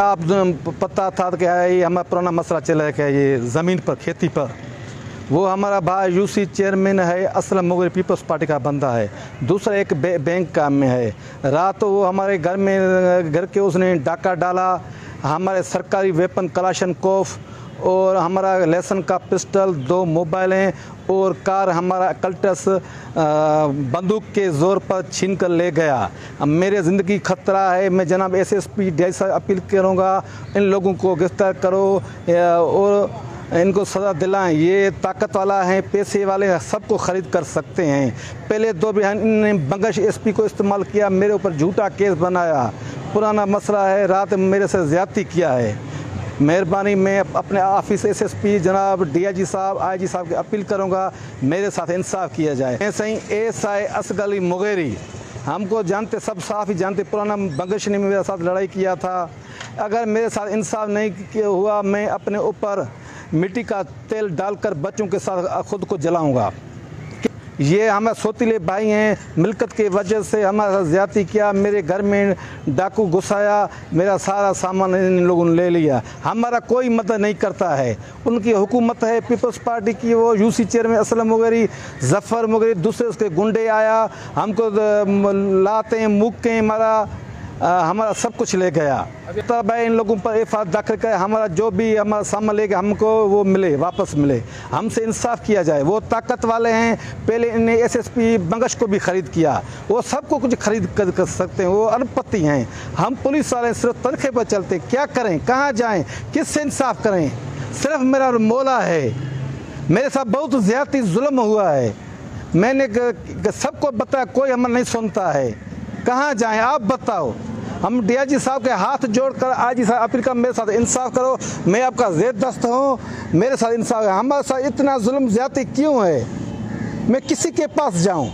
आप पता था कि ये हमारा पुराना मसला चला है कि ये ज़मीन पर खेती पर वो हमारा भाई यूसी चेयरमैन है, असलम मुगरी पीपल्स पार्टी का बंदा है, दूसरा एक बैंक काम में है। रात वो हमारे घर के उसने डाका डाला, हमारे सरकारी वेपन कलाशनकोफ और हमारा लेसन का पिस्टल, 2 मोबाइलें और कार हमारा कल्टस बंदूक के ज़ोर पर छीन कर ले गया। अब मेरे ज़िंदगी खतरा है। मैं जनाब एसएसपी डीआई से अपील करूँगा, इन लोगों को गिरफ्तार करो और इनको सज़ा दिलाएं। ये ताकत वाला है, पैसे वाले हैं, सबको ख़रीद कर सकते हैं। पहले 2 बयान इन्होंने बंगश एसपी को इस्तेमाल किया, मेरे ऊपर झूठा केस बनाया। पुराना मसला है, रात मेरे से ज़्यादती किया है। मेहरबानी मैं अपने ऑफिस एसएसपी जनाब डीआईजी साहब आईजी साहब की अपील करूंगा, मेरे साथ इंसाफ किया जाए। ऐसे ही एसआई असगर अली मुगेरी हमको जानते, सब साफ ही जानते, पुराना बंगश ने मेरे साथ लड़ाई किया था। अगर मेरे साथ इंसाफ नहीं हुआ, मैं अपने ऊपर मिट्टी का तेल डालकर बच्चों के साथ खुद को जलाऊंगा। ये हमारे सौतीले भाई हैं, मिल्कत की वजह से हमारे साथ ज़्यादती किया, मेरे घर में डाकू घुसाया, मेरा सारा सामान इन लोगों ने ले लिया। हमारा कोई मदद नहीं करता है। उनकी हुकूमत है पीपल्स पार्टी की, वो UC chairman Aslam Mugeri, Zafar Mugeri, दूसरे उसके गुंडे आया, हमको लाते मुक्के हमारा सब कुछ ले गया। तब इन लोगों पर एफआईआर दाखिल कर हमारा जो भी हमारा सामान लेके हमको वो मिले, वापस मिले, हमसे इंसाफ किया जाए। वो ताकत वाले हैं, पहले इन्हें एसएसपी बंगश को भी ख़रीद किया, वो सबको कुछ खरीद कर सकते हैं, वो अरबपति हैं। हम पुलिस वाले सिर्फ तनखे पर चलते, क्या करें, कहाँ जाएँ, किससे इंसाफ करें? सिर्फ मेरा मौला है, मेरे साथ बहुत ज़्यादती जुल्म हुआ है। मैंने सबको बताया, कोई हमारा नहीं सुनता है। कहाँ जाएँ आप बताओ? हम डीआईजी साहब के हाथ जोड़कर आईजी साहब अपील कर, मेरे साथ इंसाफ करो, मैं आपका ज़ेर दस्त हूँ, मेरे साथ इंसाफ है। हमारे साथ इतना जुल्म ज़्यादती क्यों है? मैं किसी के पास जाऊँ?